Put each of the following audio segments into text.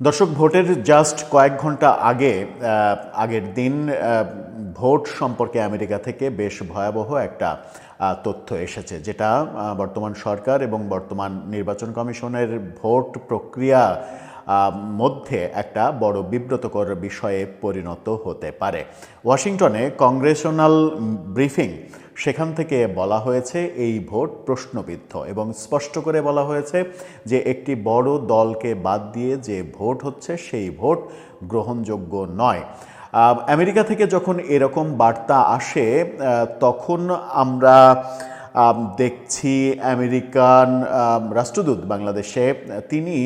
দর্শক, ভোটের জাস্ট কয়েক ঘন্টা আগের দিন ভোট সম্পর্কে আমেরিকা থেকে বেশ ভয়াবহ একটা তথ্য এসেছে, যেটা বর্তমান সরকার এবং বর্তমান নির্বাচন কমিশনের ভোট প্রক্রিয়া মধ্যে একটা বড় বিব্রতকর বিষয়ে পরিণত হতে পারে। ওয়াশিংটনে কংগ্রেশনাল ব্রিফিং, সেখান থেকে বলা হয়েছে এই ভোট প্রশ্নবিদ্ধ এবং স্পষ্ট করে বলা হয়েছে যে একটি বড় দলকে বাদ দিয়ে যে ভোট হচ্ছে সেই ভোট গ্রহণযোগ্য নয়। আমেরিকা থেকে যখন এরকম বার্তা আসে তখন আমরা দেখছি আমেরিকান রাষ্ট্রদূত বাংলাদেশে, তিনি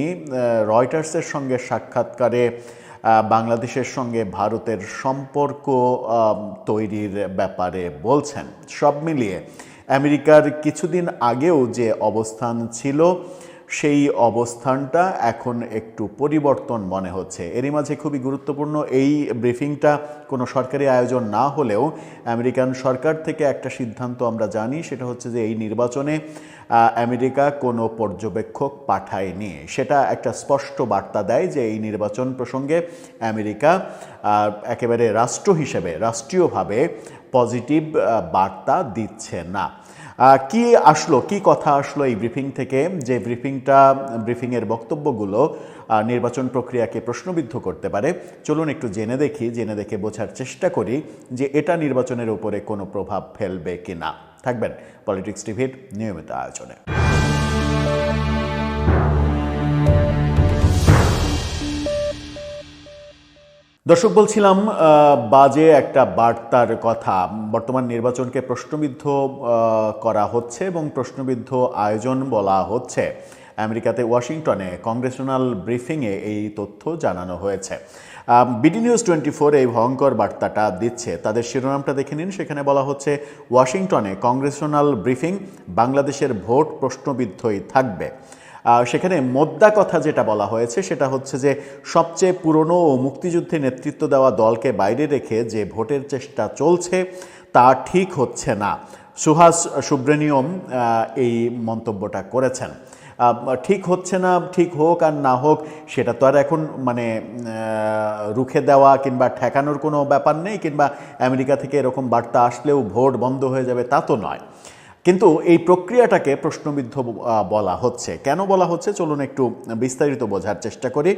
রয়টার্সের সঙ্গে সাক্ষাৎকারে বাংলাদেশের সঙ্গে ভারতের সম্পর্ক তৈরির ব্যাপারে বলছেন। সব মিলিয়ে আমেরিকার কিছুদিন আগেও যে অবস্থান ছিল সেই অবস্থানটা এখন একটু পরিবর্তন মনে হচ্ছে। এরই মাঝে খুবই গুরুত্বপূর্ণ, এই ব্রিফিংটা কোনো সরকারি আয়োজন না হলেও আমেরিকান সরকার থেকে একটা সিদ্ধান্ত আমরা জানি, সেটা হচ্ছে যে এই নির্বাচনে আমেরিকা কোনো পর্যবেক্ষক পাঠায়নি। সেটা একটা স্পষ্ট বার্তা দেয় যে এই নির্বাচন প্রসঙ্গে আমেরিকা একেবারে রাষ্ট্র হিসেবে, রাষ্ট্রীয়ভাবে পজিটিভ বার্তা দিচ্ছে না। কি কথা আসলো এই ব্রিফিং থেকে, যে ব্রিফিংয়ের বক্তব্যগুলো নির্বাচন প্রক্রিয়াকে প্রশ্নবিদ্ধ করতে পারে। চলুন একটু জেনে দেখে বোঝার চেষ্টা করি যে এটা নির্বাচনের উপরে কোনো প্রভাব ফেলবে কিনা। থাকবেন পলিটিক্স টিভির নিয়মিত আয়োজনে। দর্শক, বলছিলাম বাজে একটা বার্তার কথা। বর্তমান নির্বাচনকে প্রশ্নবিদ্ধ করা হচ্ছে এবং প্রশ্নবিদ্ধ আয়োজন বলা হচ্ছে। আমেরিকাতে ওয়াশিংটনে কংগ্রেশনাল ব্রিফিংয়ে এই তথ্য জানানো হয়েছে। বিডি নিউজ 24 এই ভয়ঙ্কর বার্তাটা দিচ্ছে। তাদের শিরোনামটা দেখে নিন। সেখানে বলা হচ্ছে, ওয়াশিংটনে কংগ্রেশনাল ব্রিফিং, বাংলাদেশের ভোট প্রশ্নবিদ্ধই থাকবে। সেখানে মোদ্দা কথা যেটা বলা হয়েছে সেটা হচ্ছে যে সবচেয়ে পুরনো ও মুক্তিযুদ্ধে নেতৃত্ব দেওয়া দলকে বাইরে রেখে যে ভোটের চেষ্টা চলছে তা ঠিক হচ্ছে না। সুহাস সুব্রমণিয়ম এই মন্তব্যটা করেছেন। ঠিক হচ্ছে না, ঠিক হোক আর না হোক সেটা তো আর এখন রুখে দেওয়া কিংবা ঠেকানোর কোনো ব্যাপার নেই, কিংবা আমেরিকা থেকে এরকম বার্তা আসলেও ভোট বন্ধ হয়ে যাবে তা তো নয়। কিন্তু এই প্রক্রিয়াটাকে প্রশ্নবিদ্ধ বলা হচ্ছে। কেন বলা হচ্ছে চলুন একটু বিস্তারিত বোঝার চেষ্টা করি।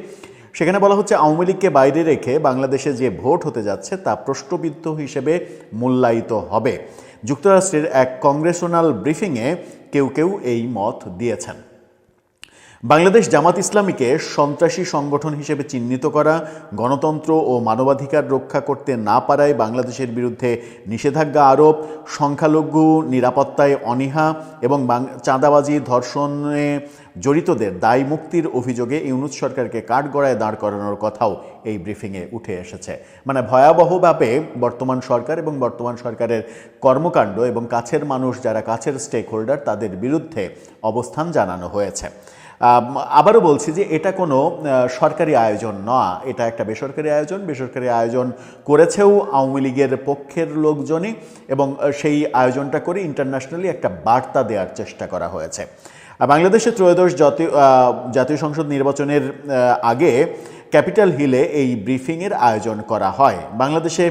সেখানে বলা হচ্ছে, আওয়ামী লীগকে বাইরে রেখে বাংলাদেশে যে ভোট হতে যাচ্ছে তা প্রশ্নবিদ্ধ হিসেবে মূল্যায়িত হবে। যুক্তরাষ্ট্রের এক কংগ্রেশনাল ব্রিফিংয়ে কেউ এই মত দিয়েছেন। বাংলাদেশ জামাত ইসলামীকে সন্ত্রাসী সংগঠন হিসেবে চিহ্নিত করা, গণতন্ত্র ও মানবাধিকার রক্ষা করতে না পারায় বাংলাদেশের বিরুদ্ধে নিষেধাজ্ঞা আরোপ, সংখ্যালঘু নিরাপত্তায় অনীহা এবং চাঁদাবাজি ধর্ষণে জড়িতদের দায় মুক্তির অভিযোগে ইউনূস সরকারকে কাঠগড়ায় দাঁড় করানোর কথাও এই ব্রিফিংয়ে উঠে এসেছে। ভয়াবহভাবে বর্তমান সরকার এবং বর্তমান সরকারের কর্মকাণ্ড এবং কাছের মানুষ, যারা কাছের স্টেক হোল্ডার, তাদের বিরুদ্ধে অবস্থান জানানো হয়েছে। আবারও বলছি যে এটা কোনো সরকারি আয়োজন নয়, এটা একটা বেসরকারি আয়োজন। বেসরকারি আয়োজন করেছেও আওয়ামী লীগের পক্ষের লোকজনই, এবং সেই আয়োজনটা করে ইন্টারন্যাশনালি একটা বার্তা দেওয়ার চেষ্টা করা হয়েছে। বাংলাদেশের ত্রয়োদশ জাতীয় সংসদ নির্বাচনের আগে ক্যাপিটাল হিলে এই ব্রিফিংয়ের আয়োজন করা হয়। বাংলাদেশে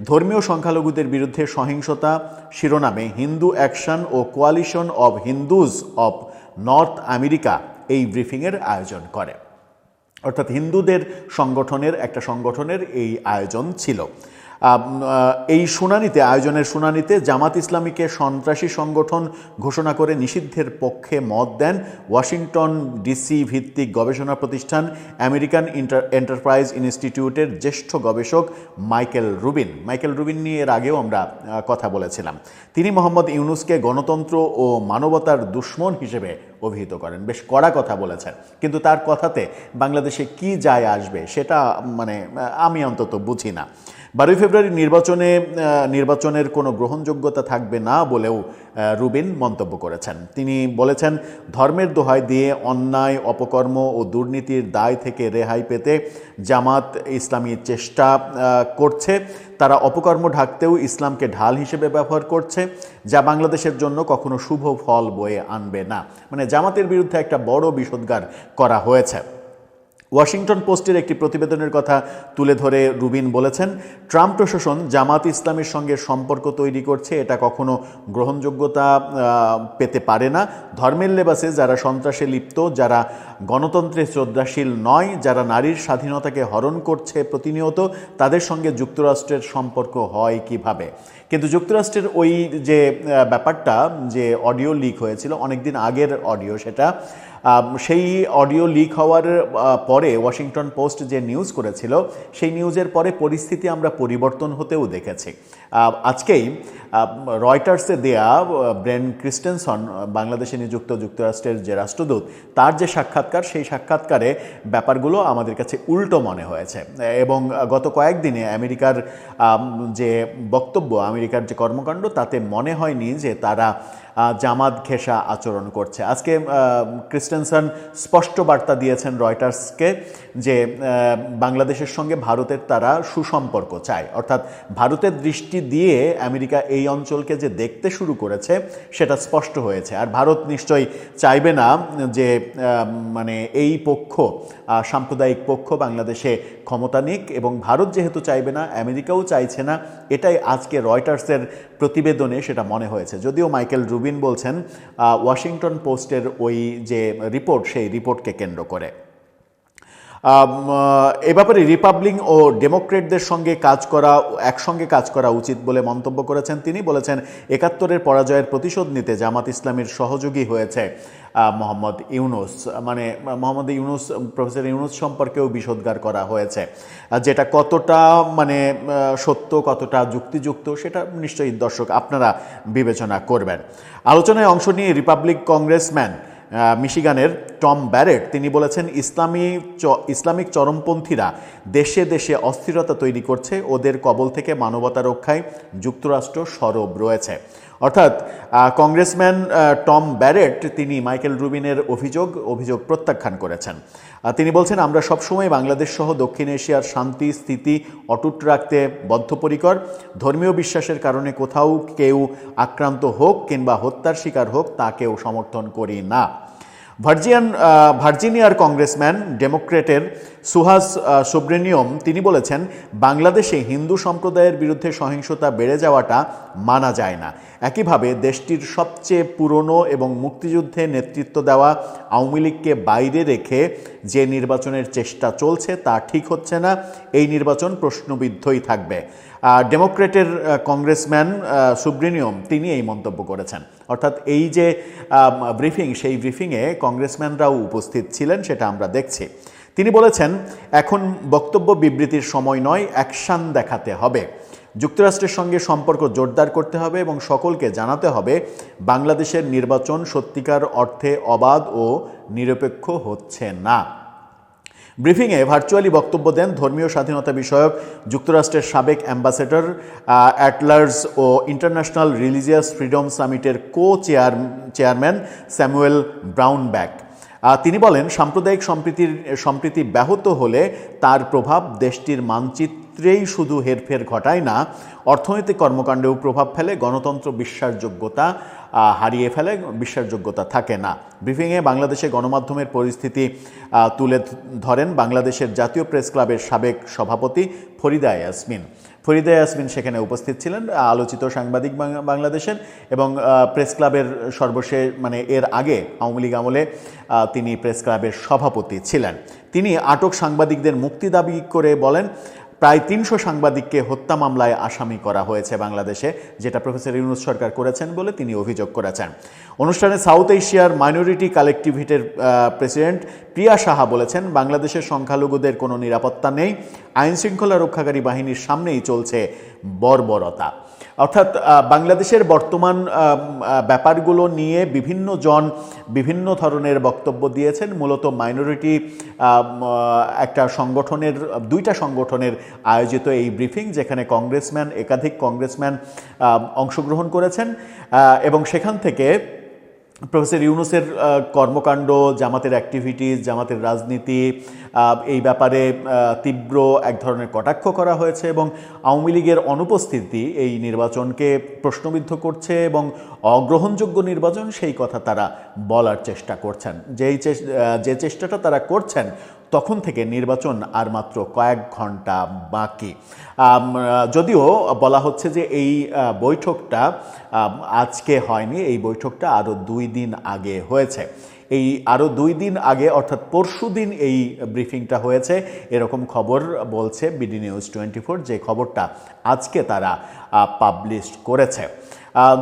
ধর্মীয় সংখ্যালঘুদের বিরুদ্ধে সহিংসতা শিরোনামে হিন্দু অ্যাকশন ও coalition of Hindus of North America এই ব্রিফিংয়ের আয়োজন করে। অর্থাৎ হিন্দুদের সংগঠনের এই আয়োজন ছিল। এই আয়োজনের শুনানিতে জামাত ইসলামীকে সন্ত্রাসী সংগঠন ঘোষণা করে নিষিদ্ধের পক্ষে মত দেন ওয়াশিংটন ডিসি ভিত্তিক গবেষণা প্রতিষ্ঠান আমেরিকান এন্টারপ্রাইজ ইনস্টিটিউটের জ্যেষ্ঠ গবেষক মাইকেল রুবিন নিয়ে এর আগেও আমরা কথা বলেছিলাম। তিনি মোহাম্মদ ইউনূসকে গণতন্ত্র ও মানবতার দুশ্মন হিসেবে অভিহিত করেন। বেশ কড়া কথা বলেছেন, কিন্তু তার কথাতে বাংলাদেশে কি যায় আসবে সেটা আমি অন্তত বুঝি না। 12 ফেব্রুয়ারি নির্বাচনের কোনো গ্রহণযোগ্যতা থাকবে না বলেও রুবিন মন্তব্য করেছেন। তিনি বলেছেন, ধর্মের দোহাই দিয়ে অন্যায়, অপকর্ম ও দুর্নীতির দায় থেকে রেহাই পেতে জামাত ইসলামী চেষ্টা করছে। তারা অপকর্ম ঢাকতেও ইসলামকে ঢাল হিসেবে ব্যবহার করছে, যা বাংলাদেশের জন্য কখনো শুভ ফল বয়ে আনবে না। জামাতের বিরুদ্ধে একটা বড় বিষোদ্গার করা হয়েছে। ওয়াশিংটন পোস্টের একটি প্রতিবেদনের কথা তুলে ধরে রুবিন বলেছেন, ট্রাম্প প্রশাসন জামাত ইসলামের সঙ্গে সম্পর্ক তৈরি করছে, এটা কখনো গ্রহণযোগ্যতা পেতে পারে না। ধর্মের লেবাসে যারা সন্ত্রাসে লিপ্ত, যারা গণতন্ত্রে শ্রদ্ধাশীল নয়, যারা নারীর স্বাধীনতাকে হরণ করছে প্রতিনিয়ত, তাদের সঙ্গে যুক্তরাষ্ট্রের সম্পর্ক হয় কিভাবে? কিন্তু যুক্তরাষ্ট্রের ওই যে ব্যাপারটা, যে অডিও লিক হয়েছিল অনেকদিন আগের অডিও, সেটা সেই অডিও লিক হওয়ার পরে ওয়াশিংটন পোস্ট যে নিউজ করেছিল, সেই নিউজের পরে পরিস্থিতি আমরা পরিবর্তন হতেও দেখেছি। আজকেই রয়টার্সে দেয়া ব্রেন ক্রিস্টেনসন, বাংলাদেশে নিযুক্ত যুক্তরাষ্ট্রের যে রাষ্ট্রদূত, তার যে সাক্ষাৎকার, সেই সাক্ষাৎকারে ব্যাপারগুলো আমাদের কাছে উল্টো মনে হয়েছে। এবং গত কয়েকদিনে আমেরিকার যে বক্তব্য, আমেরিকার যে কর্মকাণ্ড, তাতে মনে হয়নি যে তারা জামাত ঘেঁষা আচরণ করছে। আজকে ক্রিস্টেনসন স্পষ্ট বার্তা দিয়েছেন রয়টার্সকে যে বাংলাদেশের সঙ্গে ভারতের তারা সুসম্পর্ক চায়, অর্থাৎ ভারতের দৃষ্টি দিয়ে আমেরিকা এই অঞ্চলকে যে দেখতে শুরু করেছে সেটা স্পষ্ট হয়েছে। আর ভারত নিশ্চয়ই চাইবে না যে মানে এই পক্ষ, সাম্প্রদায়িক পক্ষ বাংলাদেশে ক্ষমতা নিক, এবং ভারত যেহেতু চাইবে না, আমেরিকাও চাইছে না। এটাই আজকে রয়টার্সের প্রতিবেদনে সেটা মনে হয়েছে। যদিও মাইকেল রুবিন বলছেন ওয়াশিংটন পোস্টের ওই যে রিপোর্ট, সেই রিপোর্টকে কেন্দ্র করে। এ ব্যাপারে রিপাবলিক ও ডেমোক্রেটদের সঙ্গে একসঙ্গে কাজ করা উচিত বলে মন্তব্য করেছেন তিনি। বলেছেন, ৭১-এর পরাজয়ের প্রতিশোধ নিতে জামাত ইসলামের সহযোগী হয়েছে মোহাম্মদ ইউনূস। মানে মোহাম্মদ ইউনূস, প্রফেসর ইউনূস সম্পর্কেও বিষোদ্গার করা হয়েছে। যেটা কতটা মানে সত্য, কতটা যুক্তিযুক্ত, সেটা নিশ্চয়ই দর্শক আপনারা বিবেচনা করবেন। আলোচনায় অংশ নিয়ে রিপাবলিক কংগ্রেসম্যান মিশিগানের টম ব্যারেট তিনি বলেছেন, ইসলামিক চরমপন্থীরা দেশে দেশে অস্থিরতা তৈরি করছে, ওদের কবল থেকে মানবতা রক্ষায় যুক্তরাষ্ট্র সরব রয়েছে। অর্থাৎ কংগ্রেসম্যান টম ব্যারেট তিনি মাইকেল রুবিনের অভিযোগ প্রত্যাখ্যান করেছেন। তিনি বলছেন, আমরা সবসময় বাংলাদেশ সহ দক্ষিণ এশিয়ার শান্তি স্থিতি অটুট রাখতে বদ্ধপরিকর। ধর্মীয় বিশ্বাসের কারণে কোথাও কেউ আক্রান্ত হোক কিংবা হত্যার শিকার হোক, তাকেও সমর্থন করি না। ভার্জিনিয়ার কংগ্রেসম্যান ডেমোক্রেটের সুহাস সুব্রেনিয়ম তিনি বলেছেন, বাংলাদেশে হিন্দু সম্প্রদায়ের বিরুদ্ধে সহিংসতা বেড়ে যাওয়াটা মানা যায় না। একইভাবে দেশটির সবচেয়ে পুরনো এবং মুক্তিযুদ্ধে নেতৃত্ব দেওয়া আওয়ামী লীগকে বাইরে রেখে যে নির্বাচনের চেষ্টা চলছে তা ঠিক হচ্ছে না। এই নির্বাচন প্রশ্নবিদ্ধই থাকবে। ডেমোক্রেটের কংগ্রেসম্যান সুব্রেনিয়ম তিনি এই মন্তব্য করেছেন। অর্থাৎ এই যে ব্রিফিং, সেই ব্রিফিংয়ে কংগ্রেসম্যানরাও উপস্থিত ছিলেন, সেটা আমরা দেখছি। তিনি বলেছেন, এখন বক্তব্য বিবৃতির সময় নয়, অ্যাকশন দেখাতে হবে। যুক্তরাষ্ট্রের সঙ্গে সম্পর্ক জোরদার করতে হবে এবং সকলকে জানাতে হবে বাংলাদেশের নির্বাচন সত্যিকার অর্থে অবাধ ও নিরপেক্ষ হচ্ছে না। ব্রিফিংয়ে ভার্চুয়ালি বক্তব্য দেন ধর্মীয় স্বাধীনতা বিষয়ক যুক্তরাষ্ট্রের সাবেক অ্যাম্বাসেডর, অ্যাটলার্স ও ইন্টারন্যাশনাল রিলিজিয়াস ফ্রিডম সামিটের চেয়ারম্যান স্যামুয়েল ব্রাউনব্যাক। তিনি বলেন, সাম্প্রদায়িক সম্প্রীতি ব্যাহত হলে তার প্রভাব দেশটির মানচিত্রেই শুধু হেরফের ঘটায় না, অর্থনৈতিক কর্মকাণ্ডেও প্রভাব ফেলে, গণতন্ত্র বিশ্বাসযোগ্যতা হারিয়ে ফেলে, বিশ্বাসযোগ্যতা থাকে না। ব্রিফিংয়ে বাংলাদেশে গণমাধ্যমের পরিস্থিতি তুলে ধরেন বাংলাদেশের জাতীয় প্রেস ক্লাবের সাবেক সভাপতি ফরিদা ইয়াসমিন সেখানে উপস্থিত ছিলেন, আলোচিত সাংবাদিক বাংলাদেশের, এবং প্রেস ক্লাবের সর্বশেষ মানে এর আগে আওয়ামী লীগ আমলে তিনি প্রেস ক্লাবের সভাপতি ছিলেন। তিনি আটক সাংবাদিকদের মুক্তি দাবি করে বলেন, প্রায় ৩০০ সাংবাদিককে হত্যা মামলায় আসামি করা হয়েছে বাংলাদেশে, যেটা প্রফেসর ইউনূস সরকার করেছেন বলে তিনি অভিযোগ করেছেন। অনুষ্ঠানে সাউথ এশিয়ার মাইনরিটি কালেকটিভিটির প্রেসিডেন্ট প্রিয়া সাহা বলেছেন, বাংলাদেশের সংখ্যালঘুদের কোনো নিরাপত্তা নেই, আইনশৃঙ্খলা রক্ষাকারী বাহিনীর সামনেই চলছে বর্বরতা। অর্থাৎ বাংলাদেশের বর্তমান ব্যাপারগুলো নিয়ে বিভিন্ন বিভিন্ন ধরনের বক্তব্য দিয়েছেন। মূলত মাইনরিটি দুইটা সংগঠনের আয়োজিত এই ব্রিফিং, যেখানে একাধিক কংগ্রেসম্যান অংশগ্রহণ করেছেন, এবং সেখান থেকে প্রফেসর ইউনূসের কর্মকাণ্ড, জামাতের অ্যাক্টিভিটিস, জামাতের রাজনীতি, এই ব্যাপারে তীব্র এক ধরনের কটাক্ষ করা হয়েছে, এবং আওয়ামী লীগের অনুপস্থিতি এই নির্বাচনকে প্রশ্নবিদ্ধ করছে এবং অগ্রহণযোগ্য নির্বাচন, সেই কথা তারা বলার চেষ্টা করছেন। যে চেষ্টাটা তারা করছেন তখন থেকে নির্বাচন আর মাত্র কয়েক ঘন্টা বাকি। যদিও বলা হচ্ছে যে এই বৈঠকটা আজকে হয়নি, এই বৈঠকটা আরও 2 দিন আগে হয়েছে। এই আরও 2 দিন আগে অর্থাৎ পরশু দিন এই ব্রিফিংটা হয়েছে, এরকম খবর বলছে বিডি নিউজ 24, যে খবরটা আজকে তারা পাবলিশ করেছে।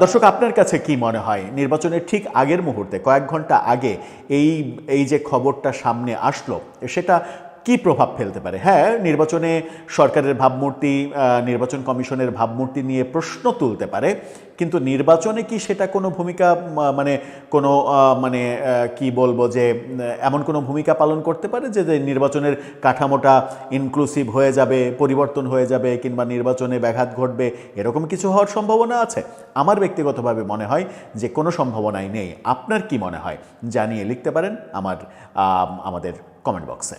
দর্শক, আপনার কাছে কি মনে হয় নির্বাচনের ঠিক আগের মুহূর্তে, কয়েক ঘন্টা আগে এই যে খবরটা সামনে আসলো, সেটা কি প্রভাব ফেলতে পারে? হ্যাঁ, নির্বাচনে সরকারের ভাবমূর্তি, নির্বাচন কমিশনের ভাবমূর্তি নিয়ে প্রশ্ন তুলতে পারে, কিন্তু নির্বাচনে কি সেটা কোনো ভূমিকা মানে কোনো মানে কি বলবো যে এমন কোনো ভূমিকা পালন করতে পারে যে নির্বাচনের কাঠামোটা ইনক্লুসিভ হয়ে যাবে, পরিবর্তন হয়ে যাবে, কিংবা নির্বাচনে ব্যাঘাত ঘটবে, এরকম কিছু হওয়ার সম্ভাবনা আছে? আমার ব্যক্তিগতভাবে মনে হয় যে কোনো সম্ভাবনাই নেই। আপনার কি মনে হয় জানিয়ে লিখতে পারেন আমাদের কমেন্ট বক্সে।